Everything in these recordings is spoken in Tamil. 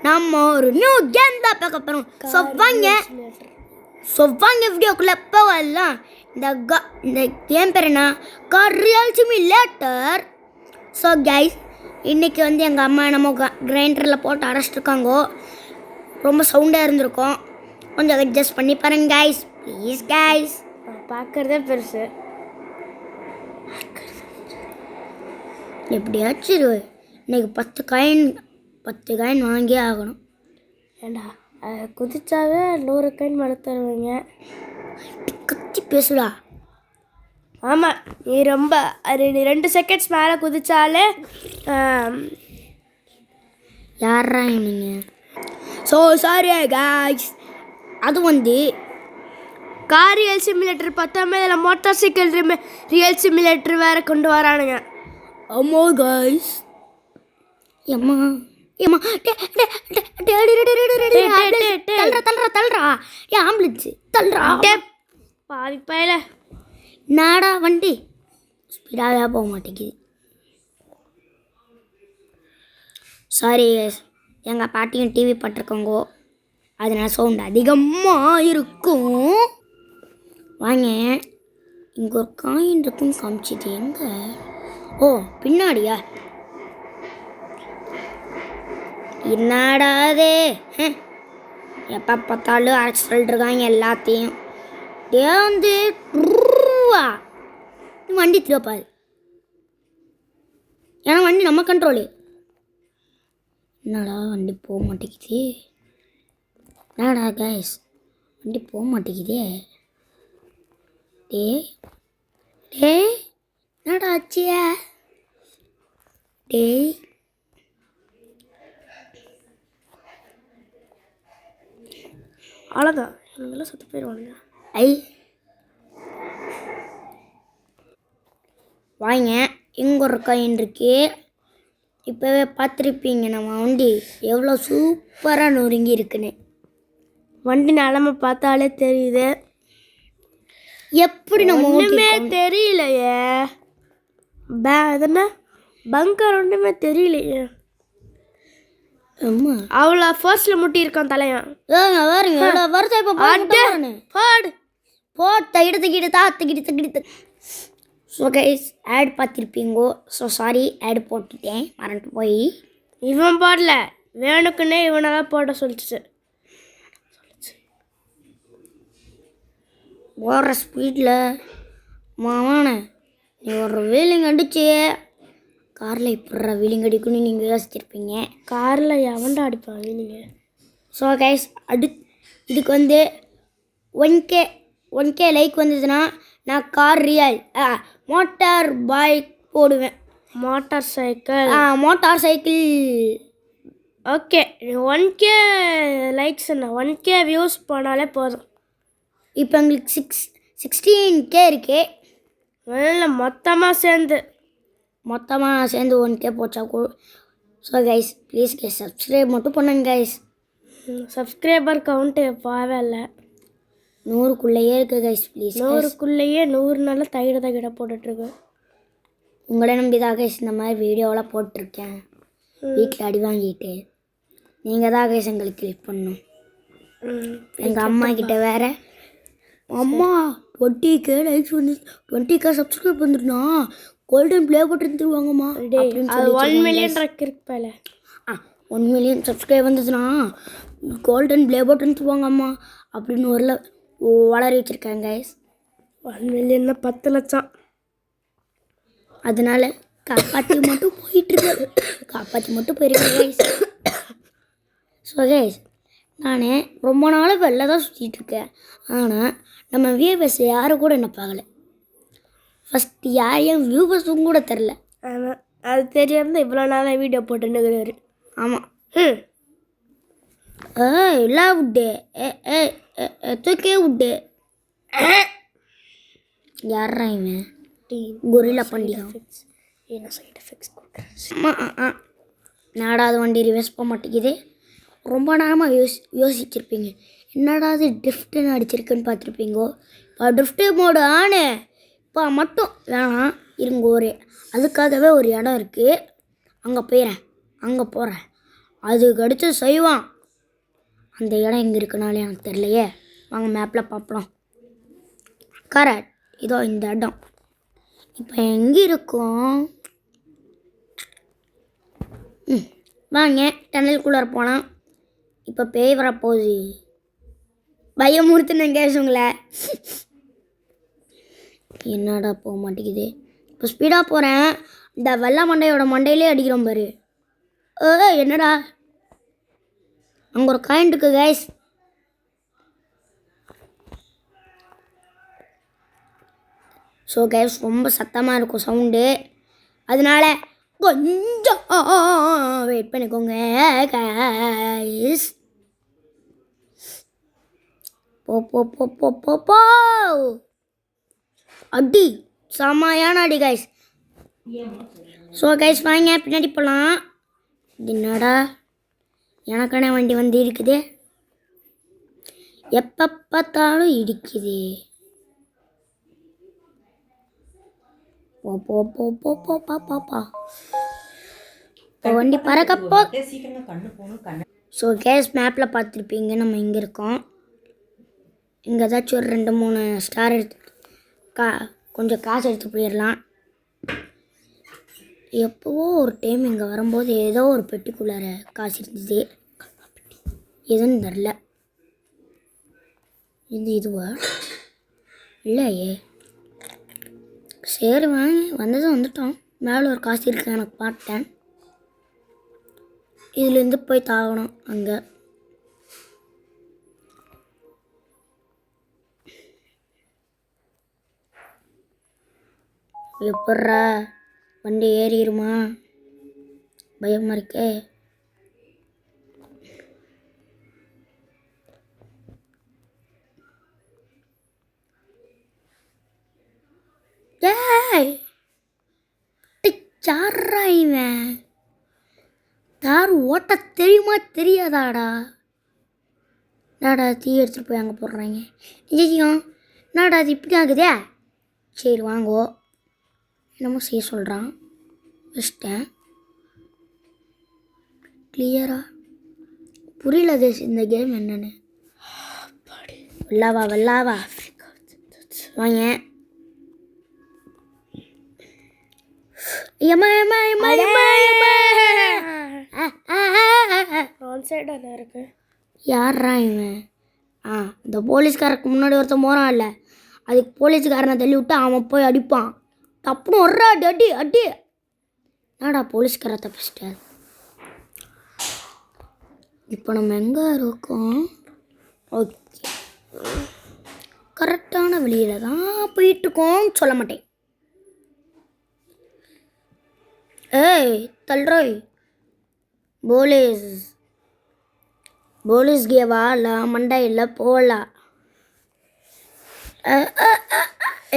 நம்ம ஒரு நியூ கேம் தான் பார்க்க போகிறோம். ஸோ வாங்க வீடியோக்குள்ளே போகலாம். இந்த கேம் பேர் என்ன? Car real simulator. So guys, இன்றைக்கி வந்து எங்கள் அம்மா நம்ம கிரைண்டரில் போட்டு அரைச்சிட்ருக்காங்க. ரொம்ப சவுண்டாக இருந்திருக்கும், கொஞ்சம் அட்ஜஸ்ட் பண்ணி பாருங்க கைஸ், ப்ளீஸ் கைஸ். பார்க்குறதே பெருசு. எப்படியாச்சும் இன்னைக்கு 10 காயின் வாங்கியே ஆகணும். ஏண்டா குதிச்சாவே 100 காயின் மழை தருவீங்க. கத்தி பேசுடா. ஆமாம், நீ ரொம்ப 2 செகண்ட்ஸ் மேலே குதிச்சாலே யாரா நீங்கள்? So sorry guys. அது வந்து கார் ரியல் சிமுலேட்டர் பார்த்தாம இதில் மோட்டார் சைக்கிள் ரியல் சிமுலேட்டர் வேறு கொண்டு வரானுங்க. அம்மா காய்ஸ், ஏம்மா ஏம்மா தள்ளுறா ஏன் ஆம்புலன்ஸு தள்ளுறா பாவி பயில. நாடா வண்டி ஸ்பீடாக போக மாட்டேங்குது. சாரி, எங்கள் பாட்டியும் டிவி பட்டிருக்கோங்கோ, அதனால சவுண்ட் அதிகமாக இருக்கும். வாங்க, இங்கே ஒரு காயின் இருக்குன்னு காமிச்சிது. எங்கே? ஓ, பின்னாடியா? என்னடாது எப்போ பார்த்தாலும் அரைச்சி சொல்லிட்டுருக்காங்க எல்லாத்தையும். வந்து வண்டி திருப்பாது, ஏன்னா வண்டி நம்ம கண்ட்ரோலு. என்னடா வண்டி போக மாட்டேங்குது? என்னடா கைஸ், வண்டி போக மாட்டேங்குதே. டே என்னடா ஆச்சியா? டேய் அழகா இவங்கெல்லாம் சுற்றி போயிடுவானுங்க. ஐ வாங்க, இங்கே ஒரு காயின் இருக்கு. இப்போவே பார்த்துருப்பீங்க நம்ம வண்டி எவ்வளோ சூப்பராக நொறுங்கி இருக்குன்னு. வண்டி நிலமை பார்த்தாலே தெரியுது. எப்படி நம்ம ஒன்றுமே தெரியலையே. எதுனா பங்கர் ஒன்றுமே தெரியலையே. அம்மா அவ்வளோ ஃபர்ஸ்ட்ல முட்டியிருக்கான் தலையன். ஸோ கைஸ், ஆட் பார்த்துருப்பீங்கோ. ஸோ சாரி, ஆட் போட்டுட்டேன், மறந்து போய். இவன் போடல, வேணுக்குன்னே இவனெல்லாம் போட சொல்லிச்சு. போடுற ஸ்பீடில் மாமான நீ ஒரு வீலிங் அடிச்சு காரில் இப்படி வீலிங் அடிக்கணும்னு நீங்கள் யோசிச்சிருப்பீங்க. காரில் எவன்டா அடிப்பான் வீலிங்க? ஸோ கைஸ், இதுக்கு வந்து 1K லைக் வந்ததுன்னா நான் கார் ரியல் மோட்டார் பைக் போடுவேன். Motor cycle. Okay, 1K likes என்ன, 1K வியூஸ் போனாலே போதும். இப்போ எங்களுக்கு 16K இருக்கே. இல்லை, மொத்தமாக சேர்ந்து 1K போச்சா கூட. So guys, please guys, subscribe மட்டும் பண்ணுங்க கைஸ். சப்ஸ்கிரைபர் கவுண்ட்டு பாவே இல்லை, 100க்குள்ளேயே இருக்குது கைஸ். ப்ளீஸ் 100க்குள்ளேயே 100 நாளில் தகிட போட்டுட்ருக்கு. உங்களை நம்பி தான் கைஸ் இந்த மாதிரி வீடியோவெலாம் போட்டிருக்கேன். வீட்டில் அடி வாங்கிட்டு நீங்கள் தான் கைஸ் எங்களுக்கு கிளிக் பண்ணணும். எங்கள் அம்மா கிட்ட வேறு, அம்மா 20K லைக்ஸ் வந்து 20K சப்ஸ்கிரைப் வந்துருனா கோல்டன் ப்ளே பட்டன் தருவாங்கம்மா அப்படின்னு சொல்லி 1 மில்லியன் இருப்பேல. 1 மில்லியன் சப்ஸ்கிரைப் வந்ததுன்னா கோல்டன் ப்ளே பட்டன் தருவாங்கம்மா அப்படின்னு வளர வச்சுருக்காங்க கைஸ். 1 மில்லியன்னா 10 லட்சம். அதனால காப்பாற்றி மட்டும் போயிருக்கேன் கைஸ். ஸோ கைஸ், நான் ரொம்ப நாளாக வெளில தான் சுற்றிட்டுருக்கேன். ஆனால் நம்ம வியூவர்ஸ் யாரும் கூட என்ன பார்க்கல. ஃபஸ்ட்டு யாரையும் வியூவர்ஸும் கூட தெரில. ஆமாம், அது தெரியாமல் இவ்வளோ நாளாக வீடியோ போட்டுருக்கிறாரு. ஆமாம். எல்லா விட்டு தூக்கே விட்டு யாரா இவன்? கொரில்லா பண்டிகை என்ன சைட் எஃபெக்ட்ஸ் கொடுக்குறேன். நாடாது வண்டி ரிவர்ஸ் போக மாட்டேங்குது. ரொம்ப நேரமாக யோசிச்சிருப்பீங்க, என்னடா அது ட்ரிஃப்ட்டுன்னு அடிச்சிருக்குன்னு பார்த்துருப்பீங்கோ. இப்போ ட்ரிஃப்ட்டு மோடு ஆனு இப்போ மட்டும் வேணாம் இருங்க. அதுக்காகவே ஒரு இடம் இருக்குது, அங்கே போகிறேன். அதுக்கு அடுத்து செய்வான். அந்த இடம் எங்கே இருக்குனாலே எனக்கு தெரியலையே. வாங்க மேப்பில் பார்ப்போம். கரெக்ட், இதோ இந்த இடம். இப்போ எங்கே இருக்கும்? வாங்க டனலுக்குள்ளார போகலாம். இப்போ பேய் வரப்போகுது. பயமுறுத்துனேன் கேஸ் உங்களை. என்னடா போக மாட்டேங்குது. இப்போ ஸ்பீடாக போகிறேன். இந்த வெள்ளை மண்டையோட மண்டையிலே அடிக்கிறோம் பாரு. என்னடா அங்கே ஒரு காயின் இருக்கு கைஸ். ஸோ கைஸ் ரொம்ப சத்தமாக இருக்கும் சவுண்டு. அதனால கொஞ்சம் வெயிட் பண்ணிக்கோங்க கைஸ். போ போ போ போ போ போ அடி செமையான அடி கைஸ். ஸோ கைஸ் வாங்க பின்னாடி போகலாம். என்னடா எனக்கான வண்டி வந்து இருக்குது. எப்போ பார்த்தாலும் இடிக்குது. போ போ போ போ போ பா பாப்பா வண்டி பறக்கப்போ. ஸோ கேஸ் மேப்பில் பார்த்துருப்பீங்க நம்ம இங்கே இருக்கோம். இங்கே ஏதாச்சும் ஒரு 2-3 ஸ்டார் எடுத்து கொஞ்சம் காசு எடுத்து போயிடலாம். எப்போவோ ஒரு டைம் இங்கே வரும்போது ஏதோ ஒரு பெட்டிக்குள்ளார காசு இருந்தது. எதுன்னு தெரில. இதுவா இல்லையே. சரி வாங்க வந்ததும் வந்துட்டோம். மேலே ஒரு காசு இருக்கு எனக்கு பார்த்தேன். இதுலேருந்து போய் தாகணும் அங்கே. எப்பட்றா வண்டி ஏறிடுமா? பயமாக இருக்கே. யாரா இவன்? யார் ஓட்ட தெரியுமா தெரியாதாடா? நாடா தீ எடுத்துகிட்டு போய் அங்கே போடுறாங்க. நிஜம் நாடா அது இப்படி ஆகுதே. சரி வாங்கோ என்னமோ செய்ய சொல்கிறான். வச்சிட்டேன் கிளியரா. புரியல தேஸ் இந்த கேம் என்னன்னு. வெள்ளாவா வெள்ளாவா வாங்க. யாரா இவன்? இந்த போலீஸ்காரருக்கு முன்னாடி ஒருத்தன் போகிறான் இல்லை, அதுக்கு போலீஸ்காரனை தள்ளி விட்டு அவன் போய் அடிப்பான். தப்புன்னு ஒரு அடி அடி அடி. என்னடா போலீஸ்கார தப்பிச்சிட்டார். இப்போ நம்ம எங்கே இருக்கோம்? ஓகே கரெக்டான வழியில் தான் போயிட்டுருக்கோம். சொல்ல மாட்டேன். ஏய் தல்ரோய் போலீஸ்ಗೆ வாழ மண்டை இல்லை போகலாம்.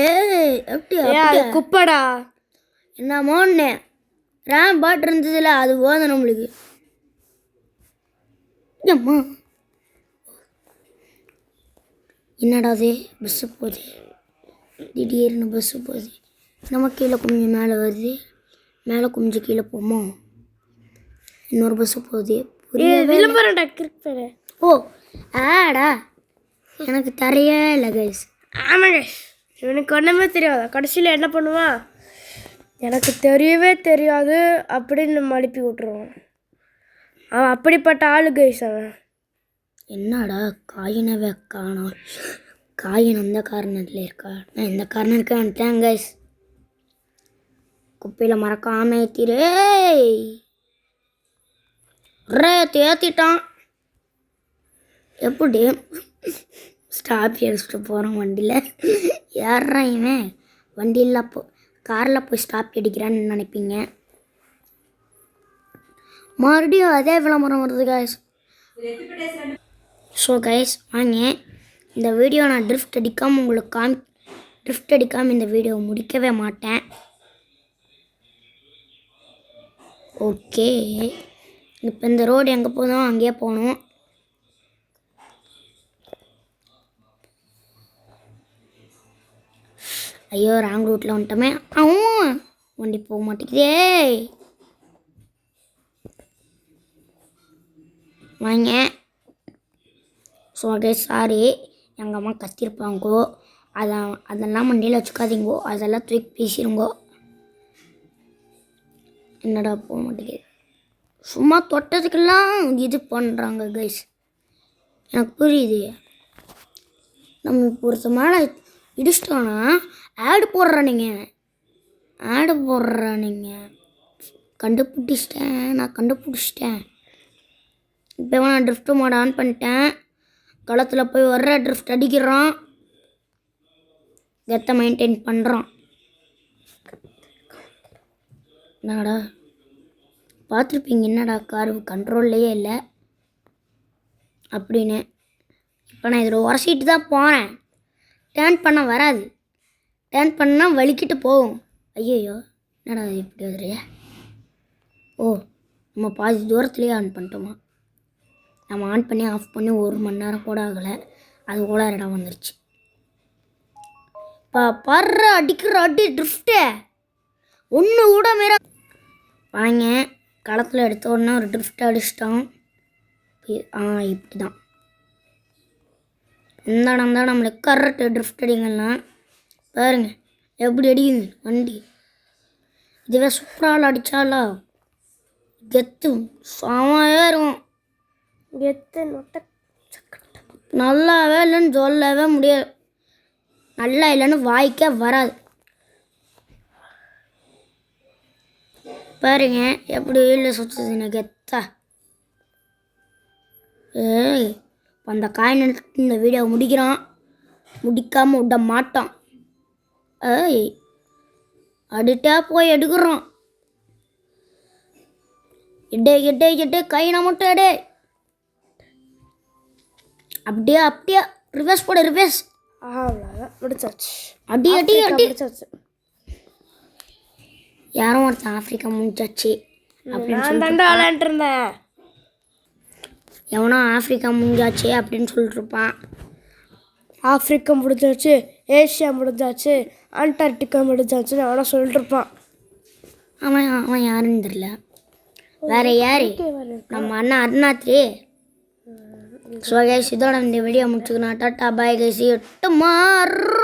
ஏய் அப்படி குப்படா என்னமோன்னு ரேம் பாட்டு இருந்ததில்ல, அது போதும் நம்மளுக்கு. அம்மா என்னடா அது பஸ்ஸு போகுது. திடீர்னு பஸ்ஸு போகுது. நம்ம கீழே கொஞ்சம் மேலே வருது. மேலே கொஞ்சம் கீழே போமோ இன்னொரு பஸ்ஸு போகுது. விளம்பரம் டக்கு. ஓ ஆடா எனக்கு தெரியவே இல்லை கைஸ். ஆமாங்க இவனுக்கு ஒன்றுமே தெரியாது. கடைசியில் என்ன பண்ணுவான்? எனக்கு தெரியவே தெரியாது அப்படின்னு நம்ம அனுப்பி விட்ருவான். அவன் அப்படிப்பட்ட ஆளு கைஸ் அவன். என்னடா காயினவே காணோம். காயின் அந்த காரணத்தில் இருக்கா? நான் இந்த காரணத்துக்கு வந்துட்டேன் கைஸ். குப்பையில் மறக்காம ஏற்றிரு. ஏற்றிட்டான். எப்படி ஸ்டாப் அடிச்சுட்டு போகிறோம் வண்டியில். யாரா இவன் வண்டியில் காரில் போய் ஸ்டாப் அடிக்கிறான்னு நினைப்பீங்க. மறுபடியும் அதே விளம்பரம் வருது கைஸ். ஸோ கைஸ் வாங்க இந்த வீடியோ நான் ட்ரிஃப்ட் அடிக்காமல் உங்களுக்கு ட்ரிஃப்ட் அடிக்காமல் இந்த வீடியோ முடிக்கவே மாட்டேன். ஓகே இப்போ இந்த ரோடு எங்கே போதும் அங்கேயே போகணும். ஐயோ ராங் ரூட்டில் வந்துட்டோமே. வண்டி போக மாட்டேங்குதே. வாங்க. ஸோ சாரி, எங்கள் அம்மா கத்திருப்பாங்கோ, அதெல்லாம் மண்டியில் வச்சுக்காதீங்கோ, அதெல்லாம் தூக்கி பேசிடுங்கோ. என்னடா போக மாட்டேங்குது, சும்மா தொட்டதுக்கெல்லாம் இது பண்ணுறாங்க கைஸ். எனக்கு புரியுது. நம்ம இப்போ ஒருத்த மேலே இடிச்சிட்டோன்னா ஆடு போடுறானுங்க, கண்டுபிடிச்சிட்டேன். இப்போ நான் ட்ரிஃப்ட் மோட் ஆன் பண்ணிட்டேன். களத்தில் போய் வர்ற ட்ரிஃப்ட் அடிக்கிறான், கெத்தை மெயின்டைன் பண்ணுறான். என்னடா பார்த்துருப்பீங்க, என்னடா கார் கண்ட்ரோல்லையே இல்லை அப்படின்னு. இப்போ நான் இதில் உரசிட்டு தான் போகிறேன், டேர்ன் பண்ண வராது, டேர்ன் பண்ணால் வலிக்கிட்டு போகும். ஐயோ என்னடா இப்படி வந்துடுறியா? ஓ, நம்ம பாதி தூரத்துலேயே ஆன் பண்ணிட்டோமா? நம்ம ஆன் பண்ணி ஆஃப் பண்ணி 1 மணி நேரம் கூட ஆகலை, அது கூட இடம் வந்துருச்சு. இப்போ பர்ற அடிக்கிற அடி ட்ரிஃப்ட்டு ஒன்று கூட மாரி. வாங்க, களத்தில் எடுத்த உடனே ஒரு ட்ரிஃப்ட் அடிச்சிட்டோம். இப்படி தான் இந்த இடம் தான் நம்மளுக்கு கரெக்டு ட்ரிஃப்ட் அடிங்கலாம். பாருங்க எப்படி அடிக்குது வண்டி. இதுவே சூப்பரால் அடித்தாலா கெத்து செமையாக இருக்கும். கெத்து நல்லாவே இல்லைன்னு சொல்லவே முடியாது, நல்லா இல்லைன்னு வாய்க்கே வராது. பாருங்க எப்படி வீட்டில் சுற்றுதுன்னு கெத்தா. ஏய், அந்த காய் நிறுத்தி இந்த வீடியோ முடிக்காமல் விட மாட்டான். ஏய், அடிட்டா போய் எடுக்கிறோம். எட்டே கையினா மட்டும் எடே. அப்படியே ரிவர்ஸ் போடு, ரிவர்ஸ். அவ்வளோதான், முடிச்சாச்சு. அடி முடிச்சாச்சு. யாரும் ஒருத்தன் ஆஃப்ரிக்கா முடிஞ்சாச்சு நான் தாண்டா விளையாண்டு இருந்தேன். எவனோ ஆஃப்ரிக்கா முடிஞ்சாச்சு அப்படின்னு சொல்லிட்டு இருப்பான். ஆஃப்ரிக்கா முடிஞ்சாச்சு, ஏஷியா முடிஞ்சாச்சு, அண்டார்டிகா முடிஞ்சாச்சுன்னு அவனை சொல்லிட்டு இருப்பான். அவன் யாருன்னு தெரியல. வேற யாரு? நம்ம அண்ணா அருணாத்ரி. ஸோ கைஸ், இதோட இந்த வீடியோ முடிச்சுக்கணும். டாட்டா பாய் கைஸ், 8 மாறு.